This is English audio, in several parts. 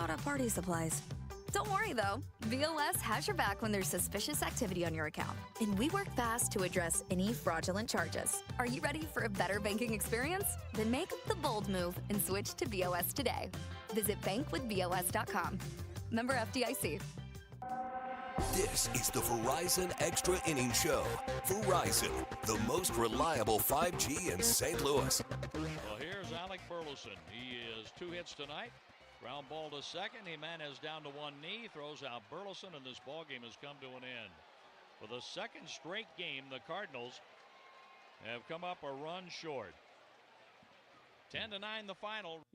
Auto party supplies. Don't worry, though. VOS has your back when there's suspicious activity on your account. And we work fast to address any fraudulent charges. Are you ready for a better banking experience? Then make the bold move and switch to VOS today. Visit bankwithvos.com. Member FDIC. This is the Verizon Extra Innings Show. Verizon, the most reliable 5G in St. Louis. Well, here's Alec Burleson. He is 2 hits tonight. Ground ball to second. Jimenez down to one knee. Throws out Burleson, and this ball game has come to an end. For the second straight game, the Cardinals have come up a run short. 10-9 the final.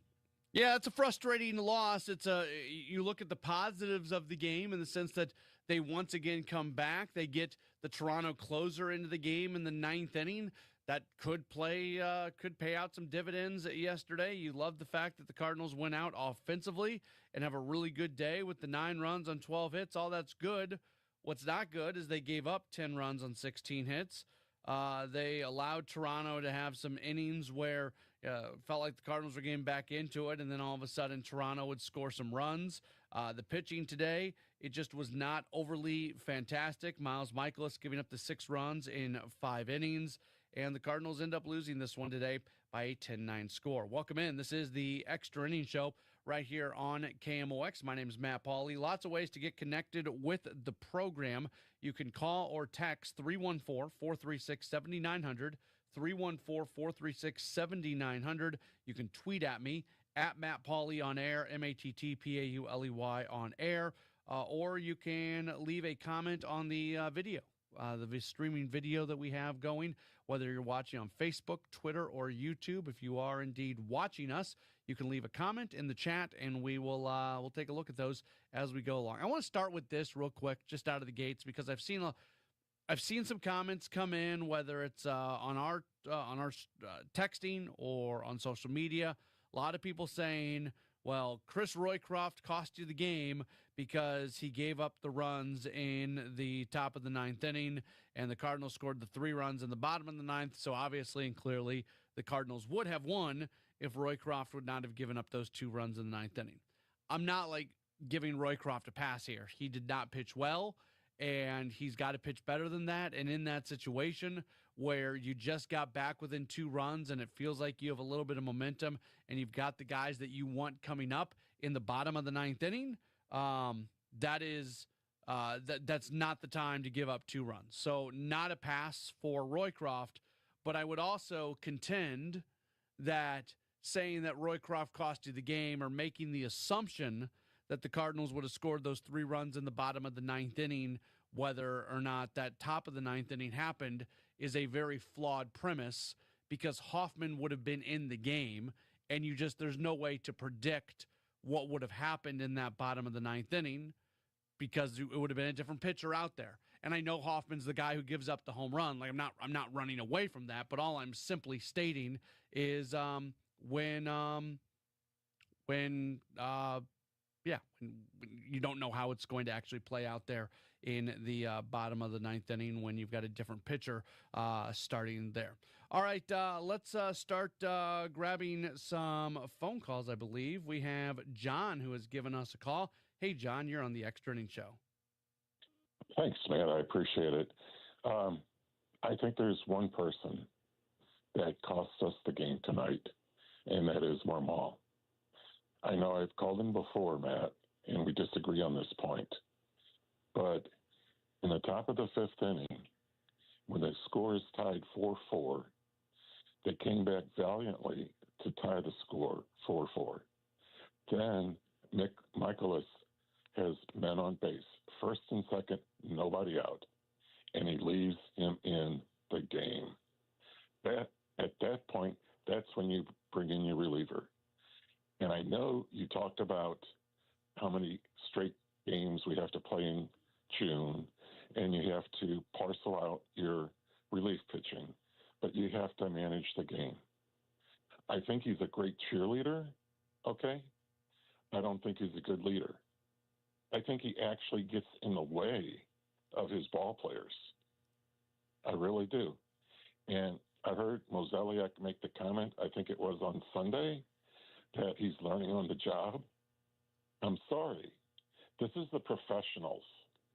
Yeah, it's a frustrating loss. You look at the positives of the game in the sense that they once again come back. They get the Toronto closer into the game in the ninth inning. That could pay out some dividends yesterday. You love the fact that the Cardinals went out offensively and have a really good day with the 9 runs on 12 hits. All that's good. What's not good is they gave up 10 runs on 16 hits. They allowed Toronto to have some innings where it felt like the Cardinals were getting back into it, and then all of a sudden Toronto would score some runs. The pitching today, it just was not overly fantastic. Miles Michaelis giving up the 6 runs in 5 innings, and the Cardinals end up losing this one today by a 10-9 score. Welcome in. This is the Extra Innings Show right here on KMOX. My name is Matt Pauley. Lots of ways to get connected with the program. You can call or text 314-436-7900, 314-436-7900. You can tweet at me, at Matt Pauley on air, MattPauley on air, or you can leave a comment on the video. The streaming video that we have going, whether you're watching on Facebook, Twitter, or YouTube. If you are indeed watching us, you can leave a comment in the chat, and we'll take a look at those as we go along. I want to start with this real quick, just out of the gates, because I've seen some comments come in, whether it's on our texting or on social media. A lot of people saying, well, Chris Roycroft cost you the game because he gave up the runs in the top of the 9th inning, and the Cardinals scored the 3 runs in the bottom of the 9th. So obviously and clearly the Cardinals would have won if Roycroft would not have given up those 2 runs in the 9th inning. I'm not giving Roycroft a pass here. He did not pitch well, and he's got to pitch better than that. And in that situation where you just got back within 2 runs and it feels like you have a little bit of momentum and you've got the guys that you want coming up in the bottom of the 9th inning, that's not the time to give up 2 runs. So not a pass for Roycroft, but I would also contend that saying that Roycroft cost you the game or making the assumption that the Cardinals would have scored those 3 runs in the bottom of the 9th inning, whether or not that top of the 9th inning happened, is a very flawed premise, because Hoffman would have been in the game, and there's no way to predict what would have happened in that bottom of the 9th inning, because it would have been a different pitcher out there. And I know Hoffman's the guy who gives up the home run. I'm not running away from that, but all I'm simply stating is when you don't know how it's going to actually play out there in the bottom of the 9th inning when you've got a different pitcher starting there. All right, let's start grabbing some phone calls, I believe. We have John, who has given us a call. Hey, John, you're on the Extra Innings Show. Thanks, man. I appreciate it. I think there's one person that cost us the game tonight, and that is Marmol. I know I've called him before, Matt, and we disagree on this point. But in the top of the 5th inning, when the score is tied 4-4, they came back valiantly to tie the score 4-4. Then Michaelis has men on base, first and second, nobody out, and he leaves him in the game. At that point, that's when you bring in your reliever. And I know you talked about how many straight games we have to play in June, and you have to parcel out your relief pitching, but you have to manage the game. I think he's a great cheerleader, okay? I don't think he's a good leader. I think he actually gets in the way of his ball players. I really do. And I heard Mozeliak make the comment, I think it was on Sunday, that he's learning on the job. I I'm sorry. This is the professionals,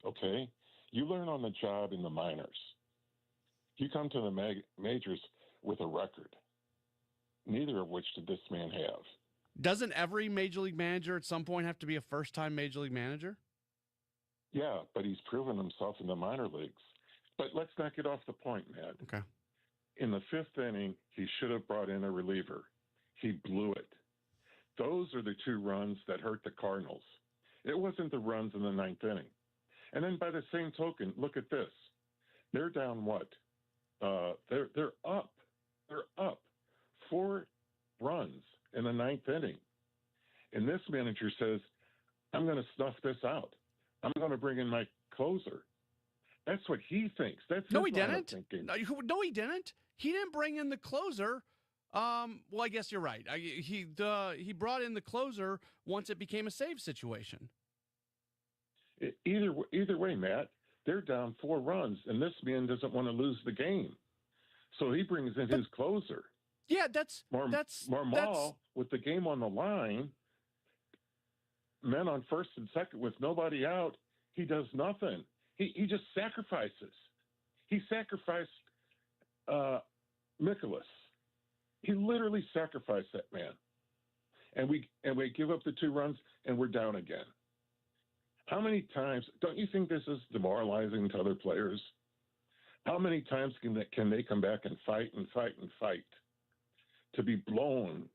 okay? You learn on the job in the minors. You come to the majors with a record, neither of which did this man have. Doesn't every major league manager at some point have to be a first-time major league manager? Yeah, but he's proven himself in the minor leagues. But let's not get off the point, Matt. Okay. In the fifth inning, he should have brought in a reliever. He blew it. Those are the 2 runs that hurt the Cardinals. It wasn't the runs in the ninth inning. And then by the same token, look at this. They're down what? They're up. They're up 4 runs in the ninth inning. And this manager says, I'm going to snuff this out. I'm going to bring in my closer. That's what he thinks. That's No, his he line of didn't. thinking. No, he didn't. He didn't bring in the closer. Well, I guess you're right. He brought in the closer once it became a save situation. Either way, Matt, they're down 4 runs, and this man doesn't want to lose the game. So he brings in his closer. Yeah, that's Marmol, with the game on the line, men on first and second with nobody out, he does nothing. He just sacrifices. He sacrificed Mikolas. He literally sacrificed that man. And we give up the 2 runs, and we're down again. How many times, don't you think this is demoralizing to other players? How many times can they come back and fight and fight and fight to be blown,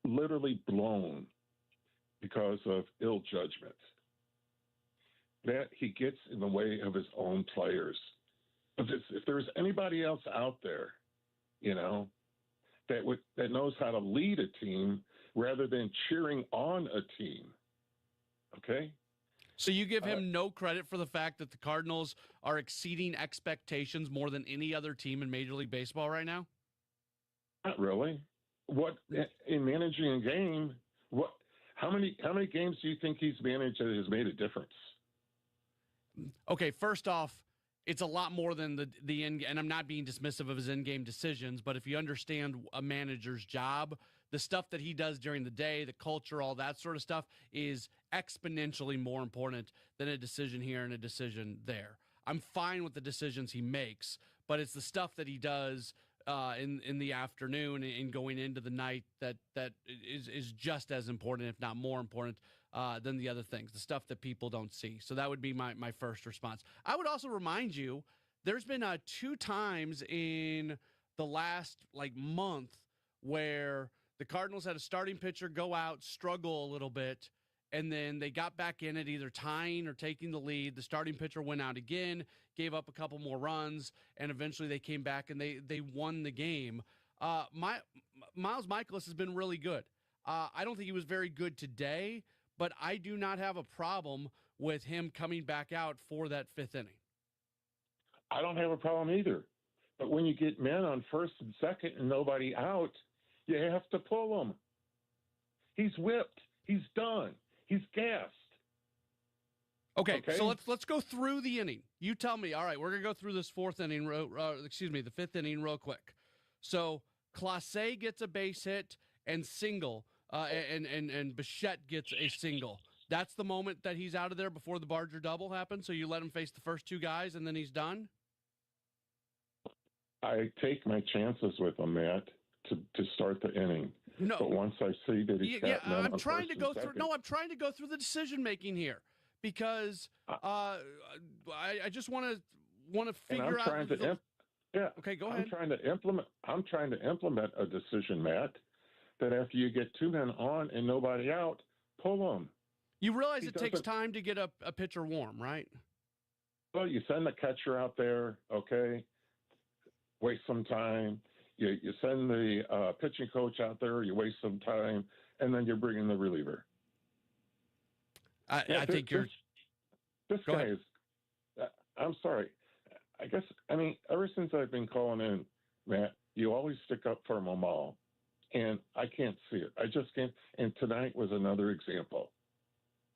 literally blown, because of ill judgment? That he gets in the way of his own players. If there's anybody else out there, that knows how to lead a team rather than cheering on a team, okay? So you give him no credit for the fact that the Cardinals are exceeding expectations more than any other team in Major League Baseball right now? Not really. What in managing a game? How many games do you think he's managed that has made a difference? Okay, first off, it's a lot more than the end, and I'm not being dismissive of his in-game decisions, but if you understand a manager's job, the stuff that he does during the day, the culture, all that sort of stuff is exponentially more important than a decision here and a decision there. I'm fine with the decisions he makes, but it's the stuff that he does in the afternoon and going into the night that is just as important, if not more important, than the other things, the stuff that people don't see. So that would be my first response. I would also remind you, there's been 2 times in the last month where the Cardinals had a starting pitcher go out, struggle a little bit, and then they got back in it, either tying or taking the lead. The starting pitcher went out again, gave up a couple more runs, and eventually they came back and they won the game. Miles Mikolas has been really good. I don't think he was very good today, but I do not have a problem with him coming back out for that 5th inning. I don't have a problem either. But when you get men on first and second and nobody out, you have to pull him. He's whipped. He's done. He's gassed. Okay, so let's go through the inning. You tell me. All right, we're gonna go through this 4th inning. The 5th inning, real quick. So Clase gets a base hit and single, and Bichette gets a single. That's the moment that he's out of there before the Barger double happens. So you let him face the first 2 guys, and then he's done. I take my chances with him, Matt, to start the inning. No, but once I see that he's I'm trying to go through. No, I'm trying to go through the decision making here because I just want to figure out. Okay, go ahead. I'm trying to implement a decision, Matt, that after you get 2 men on and nobody out, pull them. You realize it takes time to get a pitcher warm, right? Well, you send the catcher out there, okay, waste some time. You send the pitching coach out there, you waste some time, and then you're bringing the reliever. I think you're... This guy is... I'm sorry. Ever since I've been calling in, Matt, you always stick up for Mamal, and I can't see it. I just can't. And tonight was another example.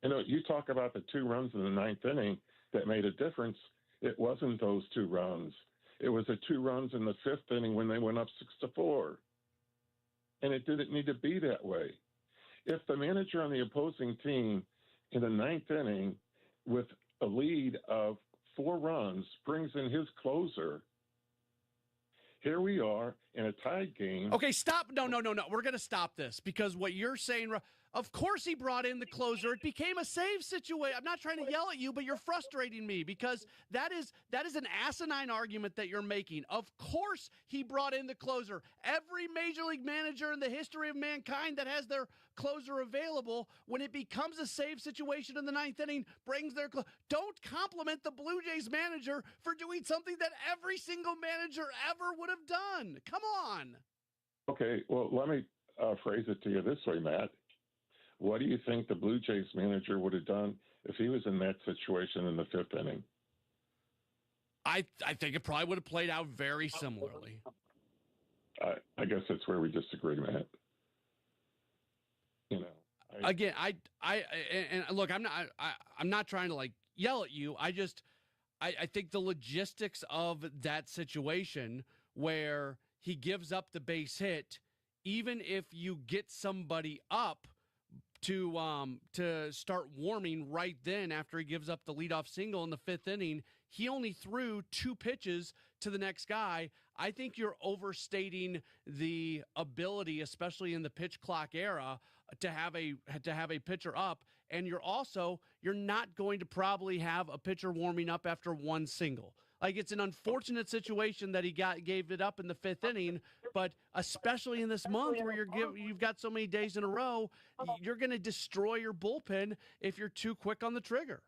You talk about the 2 runs in the 9th inning that made a difference. It wasn't those 2 runs. It was the 2 runs in the 5th inning when they went up 6-4. And it didn't need to be that way. If the manager on the opposing team in the ninth inning with a lead of 4 runs, brings in his closer. Here we are in a tied game. Okay, stop. No. We're going to stop this because what you're saying, of course he brought in the closer. It became a save situation. I'm not trying to yell at you, but you're frustrating me because that is an asinine argument that you're making. Of course he brought in the closer. Every major league manager in the history of mankind that has their closer available, when it becomes a save situation in the ninth inning, brings their Don't compliment the Blue Jays manager for doing something that every single manager ever would have done. Come on. Okay, well, let me phrase it to you this way, Matt. What do you think the Blue Jays manager would have done if he was in that situation in the 5th inning? I think it probably would have played out very similarly. I guess that's where we disagree, Matt. You know, again, and look, I'm not trying to like yell at you. I think the logistics of that situation where he gives up the base hit, even if you get somebody up to start warming right then after he gives up the leadoff single in the 5th inning, he only threw 2 pitches to the next guy. I think you're overstating the ability, especially in the pitch clock era, to have a pitcher up, and you're not going to probably have a pitcher warming up after 1 single. Like, it's an unfortunate situation that he gave it up in the 5th inning, but especially in this month where you've got so many days in a row, you're going to destroy your bullpen if you're too quick on the trigger.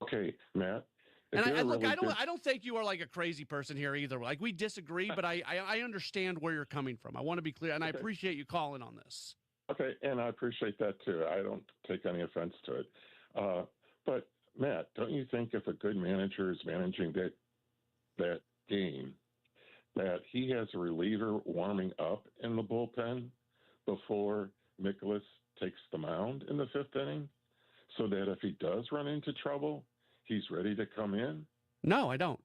Okay, Matt. And I don't think you are like a crazy person here either. Like, we disagree, but I understand where you're coming from. I want to be clear, and I appreciate you calling on this. Okay, and I appreciate that too. I don't take any offense to it. But Matt, don't you think if a good manager is managing that game, that he has a reliever warming up in the bullpen before Nicholas takes the mound in the 5th inning, so that if he does run into trouble, he's ready to come in? No, I don't.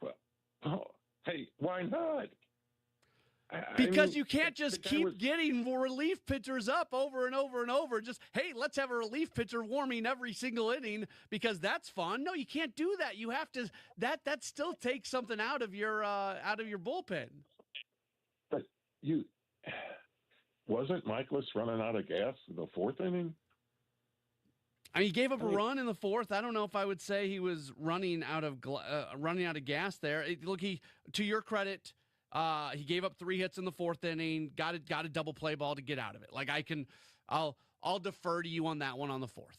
Well, hey, why not? Because you can't just keep getting relief pitchers up over and over and over. Just, hey, let's have a relief pitcher warming every single inning because that's fun. No, you can't do that. You have to. That still takes something out of your bullpen. But wasn't Michaelis running out of gas in the 4th inning? I mean, he gave up a run in the 4th. I don't know if I would say he was running out of gas there. To your credit. He gave up 3 hits in the 4th inning, got a double play ball to get out of it. Like, I'll defer to you on that one on the 4th.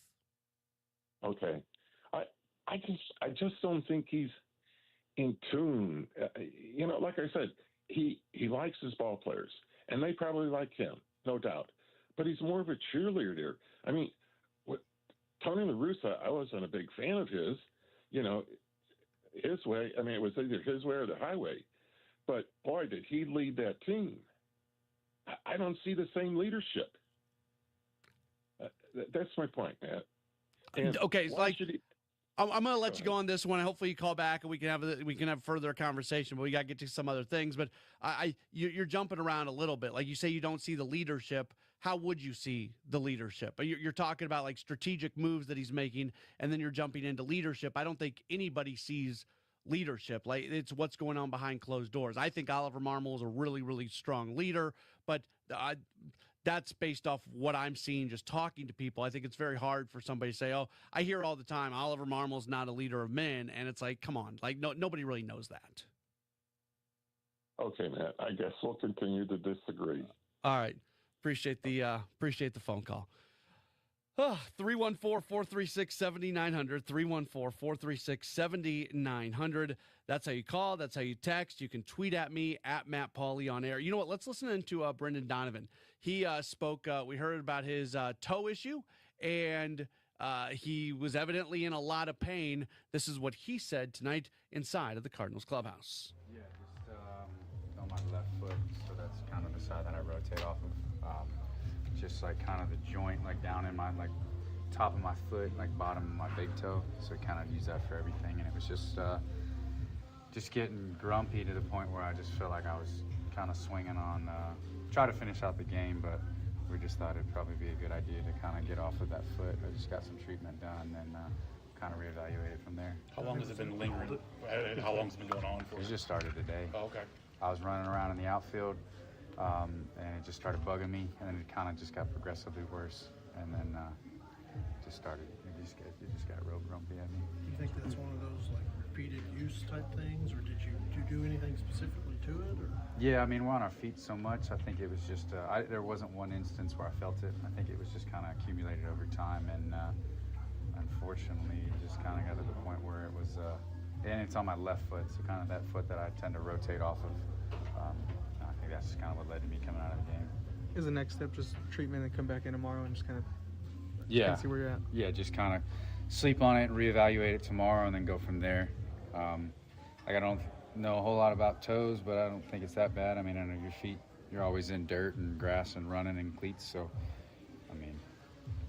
Okay. I just don't think he's in tune. Like I said, he likes his ball players, and they probably like him, no doubt. But he's more of a cheerleader. I mean, Tony La Russa, I wasn't a big fan of his. His way. I mean, it was either his way or the highway. But, boy, did he lead that team. I don't see the same leadership. That's my point, Matt. And okay, I'm going to let you go on this one. Hopefully you call back and we can have further conversation, but we got to get to some other things. But you're jumping around a little bit. Like, you say you don't see the leadership. How would you see the leadership? You're talking about, like, strategic moves that he's making, and then you're jumping into leadership. I don't think anybody sees leadership. Like, it's what's going on behind closed doors. I think Oliver Marmol is a really, really strong leader, but that's based off what I'm seeing just talking to people. I think it's very hard for somebody to say, oh, I hear all the time, Oliver Marmol's not a leader of men. And it's like, come on, like, nobody really knows that. Okay, Matt, I guess we'll continue to disagree. All right. Appreciate the phone call. 314-436-7900, 314-436-7900. That's how you call. That's how you text. You can tweet at me, at Matt Pauley on air. You know what? Let's listen into Brendan Donovan. He spoke. We heard about his toe issue, and he was evidently in a lot of pain. This is what he said tonight inside of the Cardinals clubhouse. Yeah, just on my left foot, so that's kind of the side that I rotate off of. Just like kind of the joint, like down in my like top of my foot, like bottom of my big toe. So kind of use that for everything. And it was just getting grumpy to the point where I just felt like I was kind of swinging on, try to finish out the game, but we just thought it'd probably be a good idea to kind of get off of that foot. I just got some treatment done and kind of reevaluate it from there. How long has it been lingering? How long has it been going on for? It just started today. Oh, okay. I was running around in the outfield, and it just started bugging me, and then it kind of just got progressively worse, and then just started. It just got real grumpy at me. Do you think that's one of those like repeated use type things, or did you do anything specifically to it? Or? Yeah, I mean, we're on our feet so much. I think it was just there wasn't one instance where I felt it. I think it was just kind of accumulated over time, and unfortunately, it just kind of got to the point where it was. And it's on my left foot, so kind of that foot that I tend to rotate off of. I think that's just kind of what led to me coming out of the game. Is the next step just treatment and come back in tomorrow and just kind of see where you're at? Yeah, just kind of sleep on it and reevaluate it tomorrow and then go from there. I don't know a whole lot about toes, but I don't think it's that bad. I mean, I know your feet, you're always in dirt and grass and running in cleats, so I mean,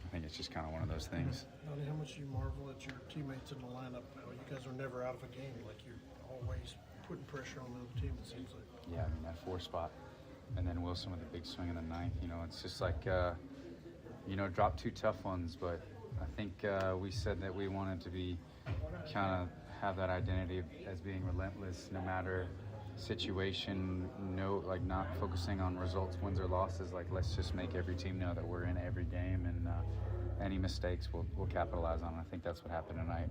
I think it's just kind of one of those things. Donnie, how much do you marvel at your teammates in the lineup? How you guys are never out of a game, like you're always putting pressure on the other team, it seems like. Yeah, I mean, that 4 spot. And then Wilson with a big swing in the 9th. You know, it's just like, drop 2 tough ones, but I think we said that we wanted to be kind of have that identity as being relentless no matter situation, not focusing on results, wins or losses. Like, let's just make every team know that we're in every game, and any mistakes we'll capitalize on. I think that's what happened tonight.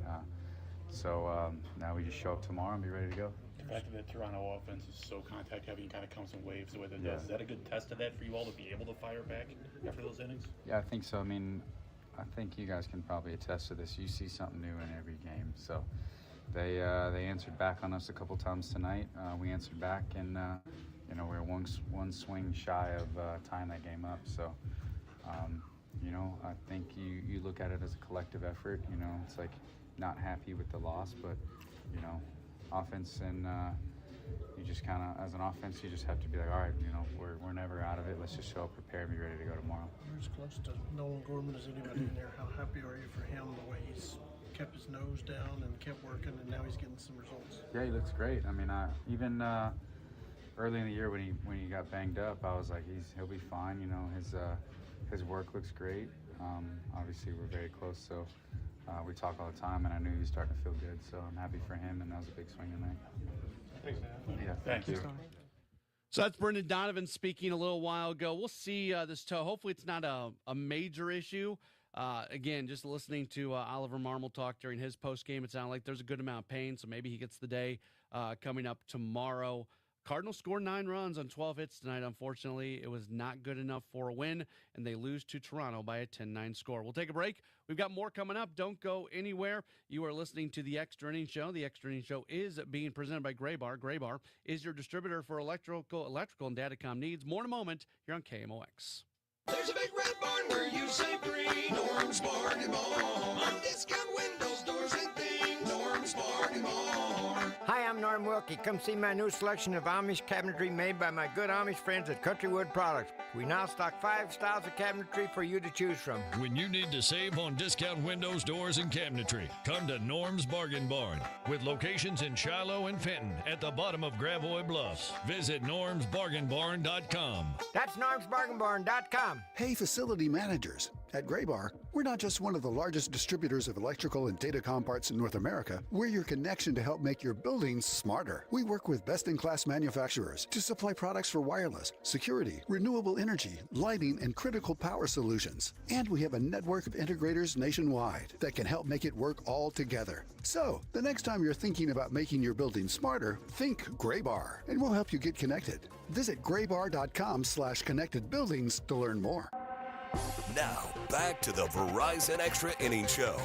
So now we just show up tomorrow and be ready to go. The fact that the Toronto offense is so contact heavy and kind of comes in waves the way that it does, is that a good test of that for you all to be able to fire back after those innings? Yeah, I think so. I mean, I think you guys can probably attest to this. You see something new in every game. So they answered back on us a couple times tonight. We answered back, and we were one swing shy of tying that game up. So I think you look at it as a collective effort. It's like not happy with the loss, but offense, and you just kind of, as an offense, you just have to be like, all right, we're never out of it. Let's just show up prepared and be ready to go tomorrow. You're as close to Nolan Gorman as anybody in there. How happy are you for him, the way he's kept his nose down and kept working, and now he's getting some results? Yeah, he looks great. I mean, even early in the year when he got banged up, I was like, he'll be fine. His work looks great. Obviously, we're very close, so we talk all the time, and I knew he was starting to feel good, so I'm happy for him, and that was a big swing tonight. Thanks, man. Yeah, thank you. So that's Brendan Donovan speaking a little while ago. We'll see this toe. Hopefully it's not a major issue. Again, just listening to Oliver Marmol talk during his post-game, it sounded like there's a good amount of pain, so maybe he gets the day coming up tomorrow. Cardinals scored 9 runs on 12 hits tonight. Unfortunately, it was not good enough for a win, and they lose to Toronto by a 10-9 score. We'll take a break. We've got more coming up. Don't go anywhere. You are listening to the Extra Innings Show. The Extra Innings Show is being presented by Gray Bar. Gray Bar is your distributor for electrical and datacom needs. More in a moment here on KMOX. There's a big red barn where you save green. Norm's Bargain Barn. On discount windows, doors, and things. Norm's Bargain Barn. Hi, I'm Norm Wilkie. Come see my new selection of Amish cabinetry made by my good Amish friends at Countrywood Products. We now stock 5 styles of cabinetry for you to choose from. When you need to save on discount windows, doors, and cabinetry, come to Norm's Bargain Barn. With locations in Shiloh and Fenton at the bottom of Gravois Bluffs. Visit normsbargainbarn.com. That's normsbargainbarn.com. Hey, facility managers. At Gray Bar, we're not just one of the largest distributors of electrical and datacom parts in North America. We're your connection to help make your buildings smarter. We work with best-in-class manufacturers to supply products for wireless, security, renewable energy, lighting, and critical power solutions. And we have a network of integrators nationwide that can help make it work all together. So, the next time you're thinking about making your building smarter, think Gray Bar, and we'll help you get connected. Visit graybar.com/connectedbuildings to learn more. Now, back to the Verizon Extra Innings Show.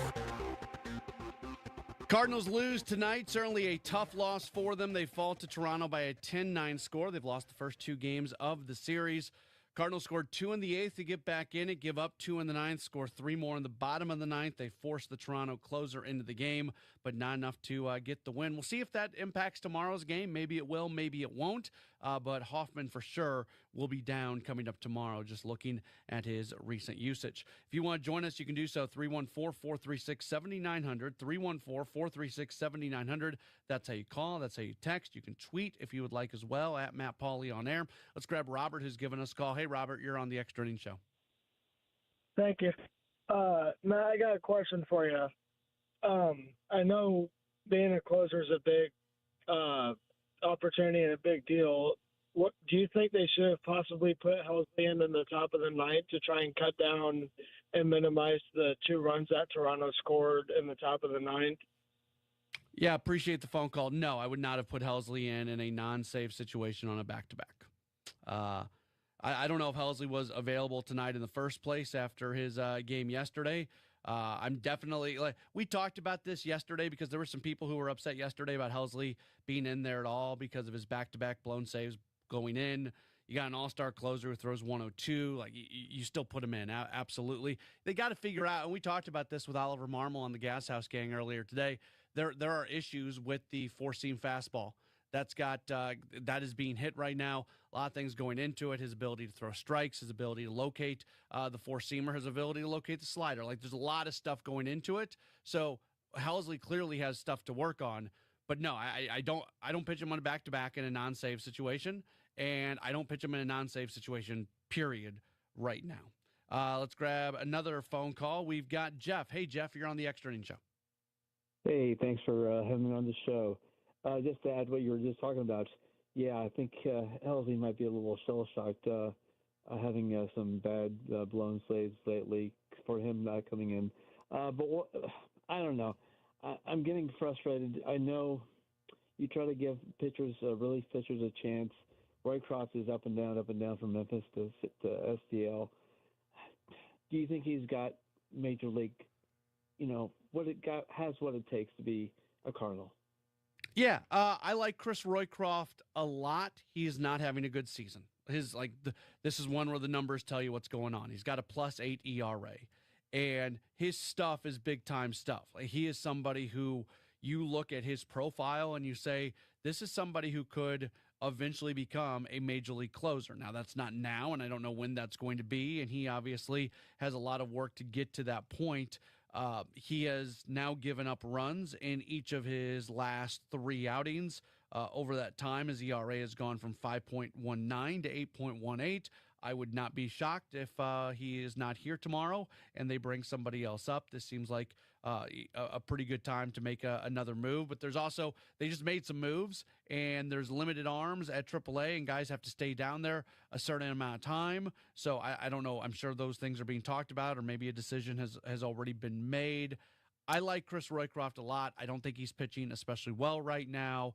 Cardinals lose tonight. Certainly a tough loss for them. They fall to Toronto by a 10-9 score. They've lost the first 2 games of the series. Cardinals scored 2 in the 8th to get back in it, give up 2 in the 9th, score 3 more in the bottom of the 9th. They forced the Toronto closer into the game, but not enough to get the win. We'll see if that impacts tomorrow's game. Maybe it will, maybe it won't. But Hoffman for sure will be down coming up tomorrow, just looking at his recent usage. If you want to join us, you can do so, 314-436-7900, 314-436-7900. That's how you call, that's how you text. You can tweet if you would like as well, at Matt Pauley on air. Let's grab Robert, who's given us a call. Hey, Robert, you're on the Extra Innings Show. Thank you. Matt, I got a question for you. I know being a closer is a big opportunity and a big deal. What do you think they should have possibly put Helsley in the top of the ninth to try and cut down and minimize the 2 runs that Toronto scored in the top of the ninth? Yeah, appreciate the phone call. No, I would not have put Helsley in a non-save situation on a back-to-back. I don't know if Helsley was available tonight in the first place after his game yesterday. I'm definitely we talked about this yesterday because there were some people who were upset yesterday about Helsley being in there at all because of his back-to-back blown saves going in. You got an all-star closer who throws 102. You still put him in. Absolutely. They got to figure out, and we talked about this with Oliver Marmol on the Gas House Gang earlier today. There are issues with the four-seam fastball. That is being hit right now. A lot of things going into it. His ability to throw strikes, his ability to locate the four-seamer, his ability to locate the slider. There's a lot of stuff going into it. So Helsley clearly has stuff to work on. But no, I don't pitch him on a back-to-back in a non-save situation, and I don't pitch him in a non-save situation, period, right now. Let's grab another phone call. We've got Jeff. Hey, Jeff, you're on the Extra Innings Show. Hey, thanks for having me on the show. Just to add what you were just talking about, yeah, I think Helsley might be a little shell-shocked having some bad blown saves lately for him not coming in. But I don't know. I'm getting frustrated. I know you try to give relief pitchers a chance. Roycroft is up and down from Memphis to STL. Do you think he's got major league, what it takes to be a Cardinal? Yeah, I like Chris Roycroft a lot. He is not having a good season. This is one where the numbers tell you what's going on. He's got a +8 ERA, and his stuff is big time stuff. He is somebody who you look at his profile and you say, this is somebody who could eventually become a major league closer. Now, that's not now, and I don't know when that's going to be, and he obviously has a lot of work to get to that point. He has now given up runs in each of his last 3 outings. Over that time, his ERA has gone from 5.19 to 8.18. I would not be shocked if he is not here tomorrow and they bring somebody else up. This seems like a pretty good time to make another move. But there's also, they just made some moves, and there's limited arms at AAA, and guys have to stay down there a certain amount of time. So I don't know. I'm sure those things are being talked about, or maybe a decision has already been made. I like Chris Roycroft a lot. I don't think he's pitching especially well right now.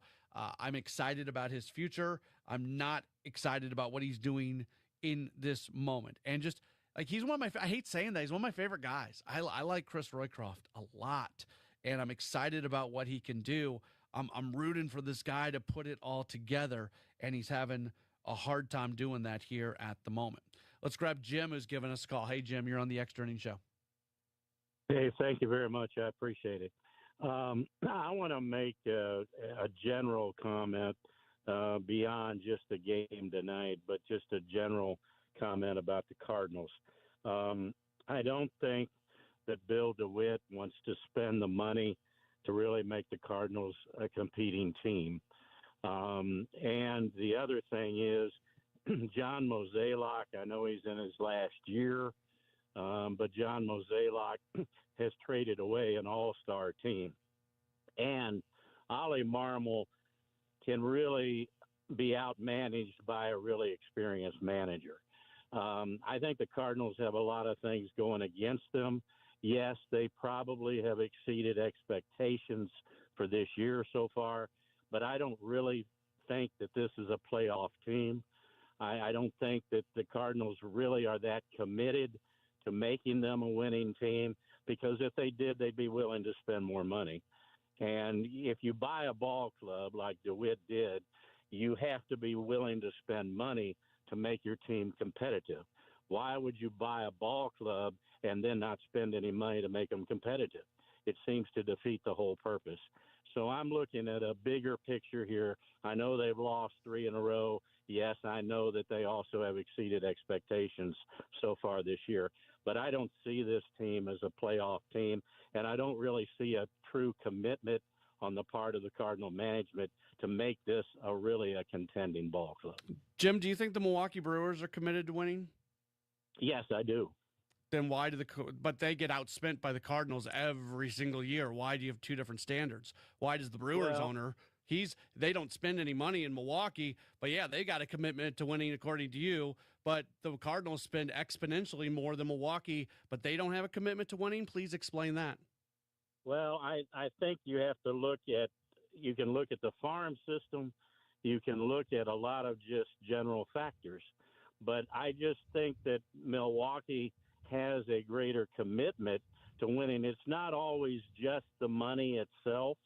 I'm excited about his future. I'm not excited about what he's doing in this moment. And just he's one of my, I hate saying that, he's one of my favorite guys. I like Chris Roycroft a lot, and I'm excited about what he can do. I'm rooting for this guy to put it all together, and he's having a hard time doing that here at the moment. Let's grab Jim, who's giving us a call. Hey, Jim, you're on the Extra Innings Show. Hey, thank you very much. I appreciate it. I want to make a general comment beyond just the game tonight, but just a general comment about the Cardinals. I don't think that Bill DeWitt wants to spend the money to really make the Cardinals a competing team. And the other thing is John Mozeliak, I know he's in his last year, but John Mozeliak has traded away an all-star team. And Ollie Marmol can really be outmanaged by a really experienced manager. I think the Cardinals have a lot of things going against them. Yes, they probably have exceeded expectations for this year so far, but I don't really think that this is a playoff team. I don't think that the Cardinals really are that committed to making them a winning team, because if they did, they'd be willing to spend more money. And if you buy a ball club like DeWitt did, you have to be willing to spend money to make your team competitive. Why would you buy a ball club and then not spend any money to make them competitive? It seems to defeat the whole purpose. So I'm looking at a bigger picture here. I know they've lost 3 in a row. Yes, I know that they also have exceeded expectations so far this year. But I don't see this team as a playoff team, and I don't really see a true commitment on the part of the Cardinal management to make this really a contending ball club. Jim, do you think the Milwaukee Brewers are committed to winning? Yes, I do. Then why but they get outspent by the Cardinals every single year. Why do you have two different standards? Why does the Brewers owner, they don't spend any money in Milwaukee, but yeah, they got a commitment to winning according to you, but the Cardinals spend exponentially more than Milwaukee, but they don't have a commitment to winning? Please explain that. Well, I think you have to you can look at the farm system, you can look at a lot of just general factors, but I just think that Milwaukee has a greater commitment to winning. It's not always just the money itself,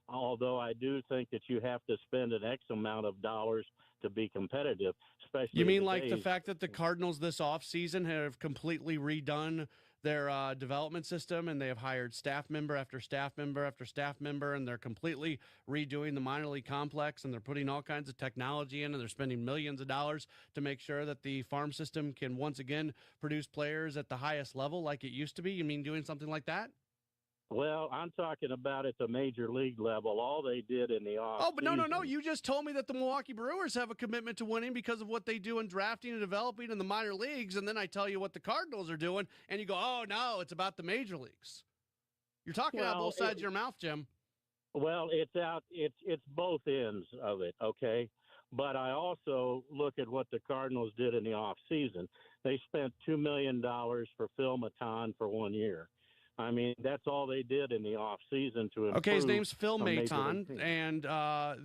although I do think that you have to spend an X amount of dollars to be competitive, especially. You mean like the fact that the Cardinals this offseason have completely redone their development system, and they have hired staff member after staff member after staff member, and they're completely redoing the minor league complex, and they're putting all kinds of technology in, and they're spending millions of dollars to make sure that the farm system can once again produce players at the highest level like it used to be? You mean doing something like that? Well, I'm talking about at the major league level. All they did in the off. Oh, but no. You just told me that the Milwaukee Brewers have a commitment to winning because of what they do in drafting and developing in the minor leagues, and then I tell you what the Cardinals are doing, and you go, oh, no, it's about the major leagues. You're talking out both sides of your mouth, Jim. Well, it's both ends of it, okay? But I also look at what the Cardinals did in the off season. They spent $2 million for Phil Maton for 1 year. I mean, that's all they did in the off season to improve. Okay, his name's Phil Maton, and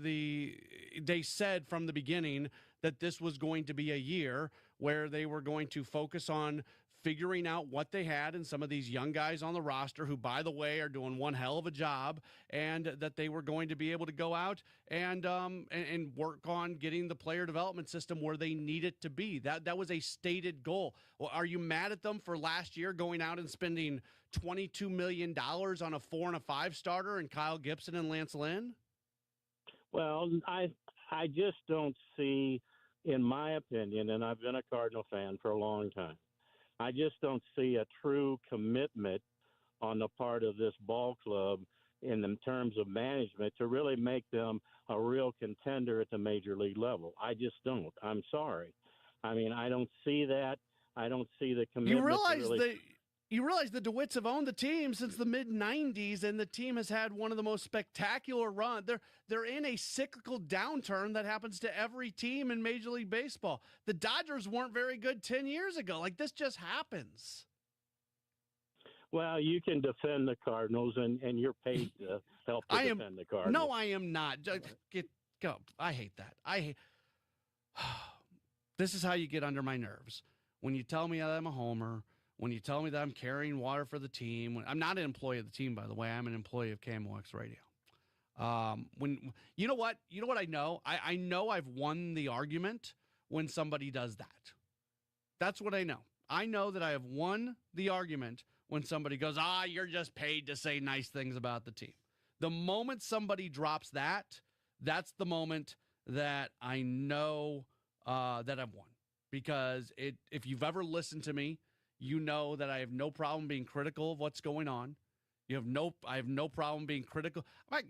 they said from the beginning that this was going to be a year where they were going to focus on figuring out what they had in some of these young guys on the roster who, by the way, are doing one hell of a job, and that they were going to be able to go out and work on getting the player development system where they need it to be. That was a stated goal. Well, are you mad at them for last year going out and spending $22 million on a 4 and a 5 starter and Kyle Gibson and Lance Lynn? Well, I just don't see, in my opinion, and I've been a Cardinal fan for a long time, I just don't see a true commitment on the part of this ball club in terms of management to really make them a real contender at the major league level. I just don't. I'm sorry. I mean, I don't see that. I don't see the commitment. You realize the DeWitts have owned the team since the mid-'90s, and the team has had one of the most spectacular runs. They're in a cyclical downturn that happens to every team in Major League Baseball. The Dodgers weren't very good 10 years ago. Like, this just happens. Well, you can defend the Cardinals, and you're paid to help defend the Cardinals. No, I am not. Go. I hate that. This is how you get under my nerves. When you tell me that I'm a homer, when you tell me that I'm carrying water for the team. I'm not an employee of the team, by the way. I'm an employee of KMOX Radio. When you know what I know? I know I've won the argument when somebody does that. That's what I know. I know that I have won the argument when somebody goes, you're just paid to say nice things about the team. The moment somebody drops that, that's the moment that I know that I've won. Because if you've ever listened to me, you know that I have no problem being critical of what's going on. I have no problem being critical. I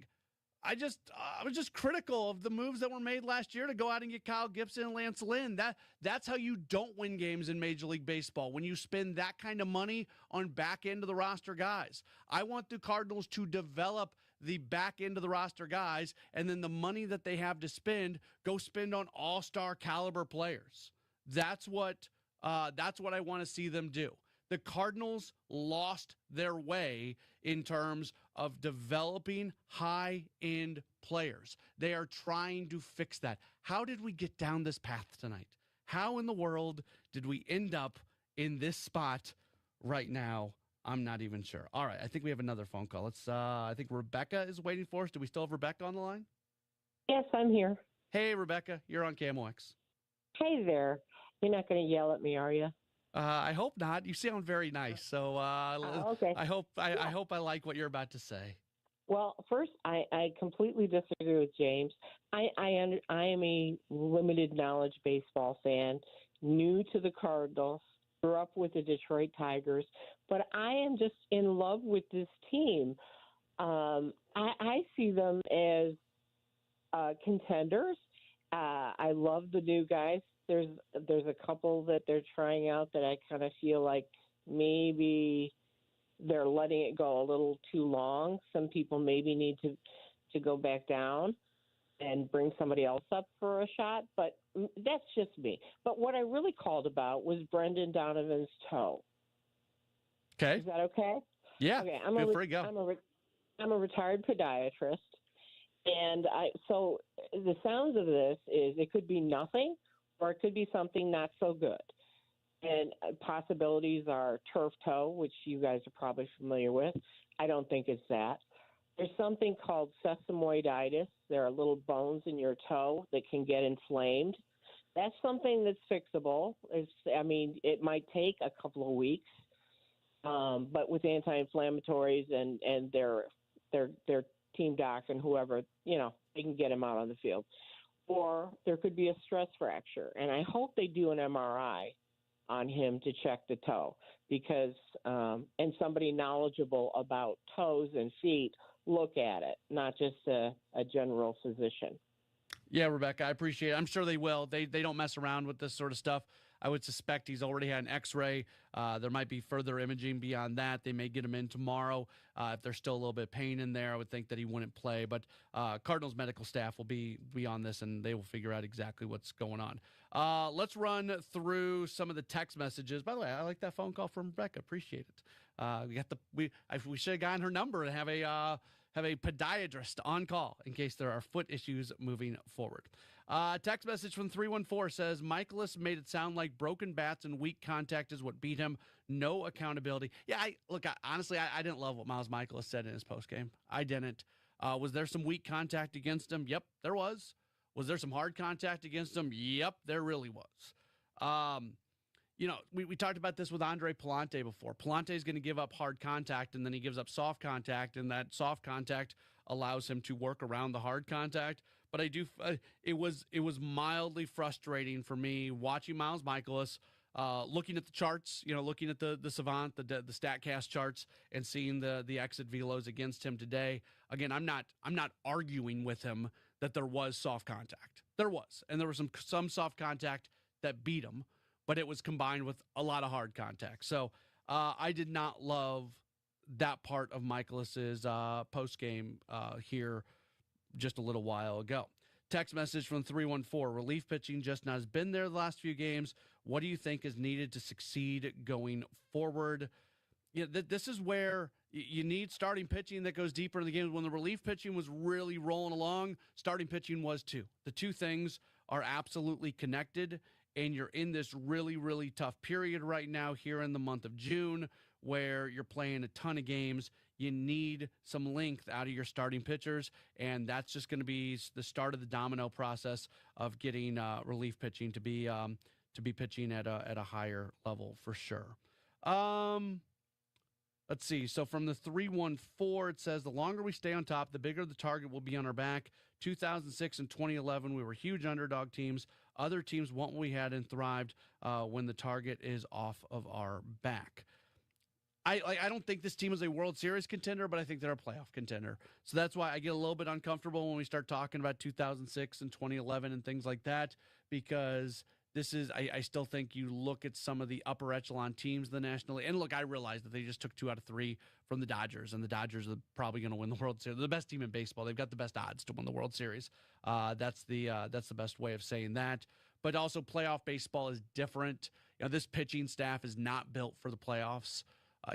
was just critical of the moves that were made last year to go out and get Kyle Gibson and Lance Lynn. That's how you don't win games in Major League Baseball, when you spend that kind of money on back end of the roster guys. I want the Cardinals to develop the back end of the roster guys, and then the money that they have to spend, go spend on all-star caliber players. That's what I want to see them do. The Cardinals lost their way in terms of developing high-end players. They are trying to fix that. How did we get down this path tonight? How in the world did we end up in this spot right now? I'm not even sure. All right, I think we have another phone call. I think Rebecca is waiting for us. Do we still have Rebecca on the line? Yes, I'm here. Hey, Rebecca, you're on KMOX. Hey there. You're not going to yell at me, are you? I hope not. You sound very nice. So okay. I hope I like what you're about to say. Well, first, I completely disagree with James. I am a limited knowledge baseball fan, new to the Cardinals, grew up with the Detroit Tigers, but I am just in love with this team. I see them as contenders. I love the new guys. There's a couple that they're trying out that I kind of feel like maybe they're letting it go a little too long. Some people maybe need to go back down and bring somebody else up for a shot, but that's just me. But what I really called about was Brendan Donovan's toe. Okay. Is that okay? Yeah. Okay. Feel free to go. I'm a retired podiatrist, and so the sounds of this is it could be nothing, or it could be something not so good. And possibilities are turf toe, which you guys are probably familiar with. I don't think it's that. There's something called sesamoiditis. There are little bones in your toe that can get inflamed. That's something that's fixable. It might take a couple of weeks, but with anti-inflammatories and their team doc and whoever, they can get him out on the field. Or there could be a stress fracture, and I hope they do an MRI on him to check the toe because and somebody knowledgeable about toes and feet look at it, not just a general physician. Yeah, Rebecca, I appreciate it. I'm sure they will. They don't mess around with this sort of stuff. I would suspect he's already had an X-ray. There might be further imaging beyond that. They may get him in tomorrow. If there's still a little bit of pain in there, I would think that he wouldn't play. But Cardinals medical staff will be on this, and they will figure out exactly what's going on. Let's run through some of the text messages. By the way, I like that phone call from Rebecca. Appreciate it. We should have gotten her number and have a podiatrist on call in case there are foot issues moving forward. Text message from 314 says, Michaelis made it sound like broken bats and weak contact is what beat him. No accountability. Yeah, honestly, I didn't love what Miles Michaelis said in his postgame. I didn't. Was there some weak contact against him? Yep, there was. Was there some hard contact against him? Yep, there really was. We talked about this with Andre Palante before. Palante is going to give up hard contact, and then he gives up soft contact, and that soft contact allows him to work around the hard contact. But it was mildly frustrating for me watching Miles Michaelis, looking at the charts, looking at the Savant, the StatCast charts, and seeing the exit velos against him today. Again, I'm not arguing with him that there was soft contact. There was, and there was some soft contact that beat him, but it was combined with a lot of hard contact. So I did not love that part of Michaelis's post-game here just a little while ago. Text message from 314, relief pitching just not has been there the last few games. What do you think is needed to succeed going forward? This is where you need starting pitching that goes deeper in the game. When the relief pitching was really rolling along, starting pitching was too. The two things are absolutely connected, and you're in this really, really tough period right now here in the month of June where you're playing a ton of games. You need some length out of your starting pitchers, and that's just going to be the start of the domino process of getting relief pitching to be pitching at a higher level for sure. Let's see. So from the 314, it says, the longer we stay on top, the bigger the target will be on our back. 2006 and 2011, we were huge underdog teams. Other teams want what we had and thrived when the target is off of our back. I don't think this team is a World Series contender, but I think they're a playoff contender. So that's why I get a little bit uncomfortable when we start talking about 2006 and 2011 and things like that, because this is, I still think you look at some of the upper echelon teams in the National League, and look, I realize that they just took 2 out of 3 from the Dodgers, and the Dodgers are probably going to win the World Series. They're the best team in baseball. They've got the best odds to win the World Series. That's the best way of saying that. But also, playoff baseball is different. This pitching staff is not built for the playoffs.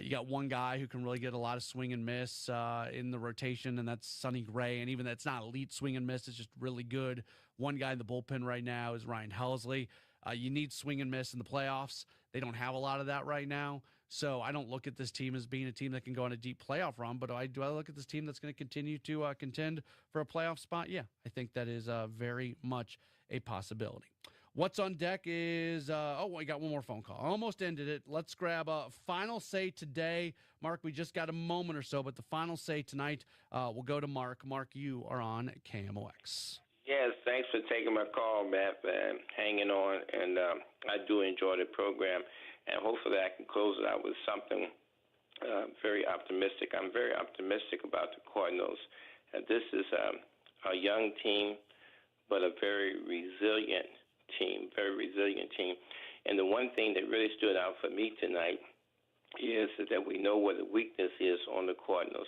You got one guy who can really get a lot of swing and miss in the rotation, and that's Sonny Gray. And even that's not elite swing and miss, it's just really good. One guy in the bullpen right now is Ryan Helsley. You need swing and miss in the playoffs. They don't have a lot of that right now. So I don't look at this team as being a team that can go on a deep playoff run, but do I look at this team that's going to continue to contend for a playoff spot? Yeah, I think that is very much a possibility. What's on deck is, we got one more phone call. Almost ended it. Let's grab a final say today. Mark, we just got a moment or so, but the final say tonight will go to Mark. Mark, you are on KMOX. Yes, thanks for taking my call, Matt, and hanging on. And I do enjoy the program, and hopefully I can close it out with something very optimistic. I'm very optimistic about the Cardinals. This is a young team, but a very resilient team. And the one thing that really stood out for me tonight is that we know where the weakness is on the Cardinals.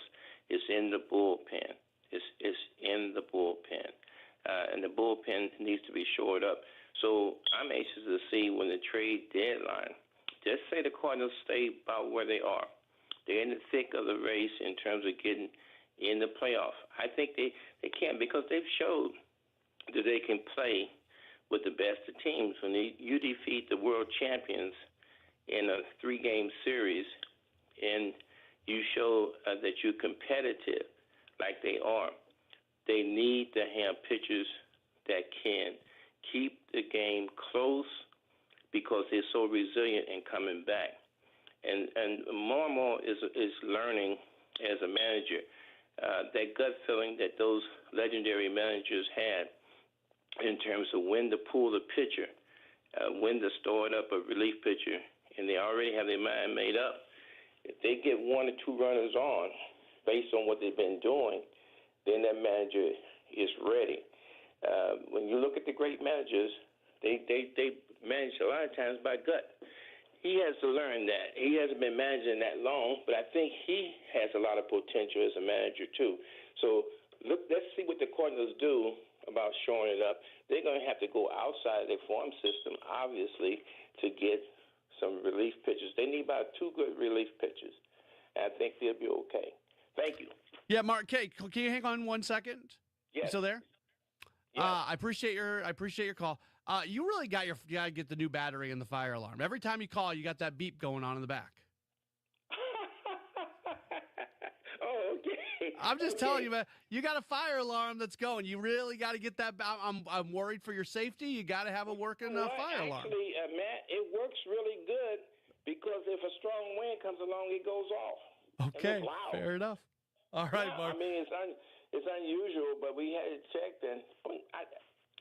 It's in the bullpen. It's in the bullpen. And the bullpen needs to be shored up. So I'm anxious to see when the trade deadline, just say the Cardinals stay about where they are. They're in the thick of the race in terms of getting in the playoff. I think they can because they've showed that they can play with the best of teams. When you defeat the world champions in a 3-game series and you show that you're competitive like they are, they need to have pitchers that can keep the game close because they're so resilient in coming back. And more and more is learning as a manager that gut feeling that those legendary managers had in terms of when to pull the pitcher, when to start up a relief pitcher, and they already have their mind made up. If they get 1 or 2 runners on based on what they've been doing, then that manager is ready. When you look at the great managers, they manage a lot of times by gut. He has to learn that. He hasn't been managing that long, but I think he has a lot of potential as a manager too. So let's see what the Cardinals do about shoring it up. They're going to have to go outside their farm system, obviously, to get some relief pitchers. They need about 2 good relief pitchers, and I think they'll be okay. Thank you. Yeah, Mark K, can you hang on 1 second? Yes. You still there? Yes. I appreciate your call. You really got to get the new battery in the fire alarm. Every time you call, you got that beep going on in the back. Oh, okay. I'm just telling you, man. You got a fire alarm that's going. You really got to get that. I'm worried for your safety. You got to have a working fire alarm. Actually, Matt, it works really good because if a strong wind comes along, it goes off. Okay, fair enough. All right, yeah, Mark. I mean, it's unusual, but we had it checked, and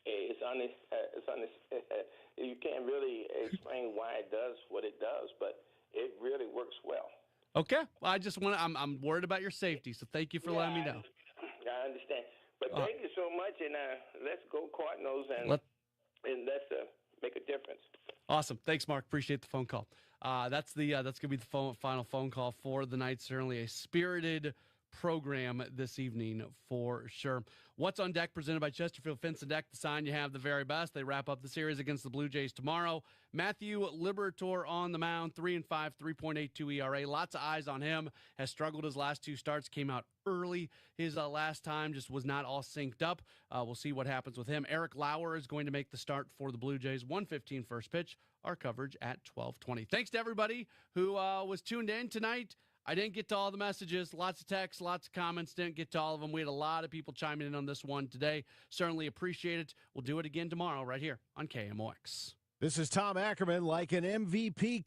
it's honest. You can't really explain why it does what it does, but it really works well. Okay, well, I'm worried about your safety, so thank you for letting me know. I understand, but thank you so much, and let's go Cardinals, and let's make a difference. Awesome, thanks, Mark. Appreciate the phone call. That's gonna be the final phone call for the night. Certainly a spirited program this evening for sure. What's on Deck presented by Chesterfield Fence and Deck, the sign you have the very best. They wrap up the series against the Blue Jays tomorrow. Matthew Liberatore on the mound, 3-5, 3.82 ERA. Lots of eyes on him. Has struggled his last 2 starts. Came out early his last time. Just was not all synced up. We'll see what happens with him. Eric Lauer is going to make the start for the Blue Jays. 1:15 first pitch. Our coverage at 12:20. Thanks to everybody who was tuned in tonight. I didn't get to all the messages, lots of texts, lots of comments, didn't get to all of them. We had a lot of people chiming in on this one today. Certainly appreciate it. We'll do it again tomorrow right here on KMOX. This is Tom Ackerman, like an MVP.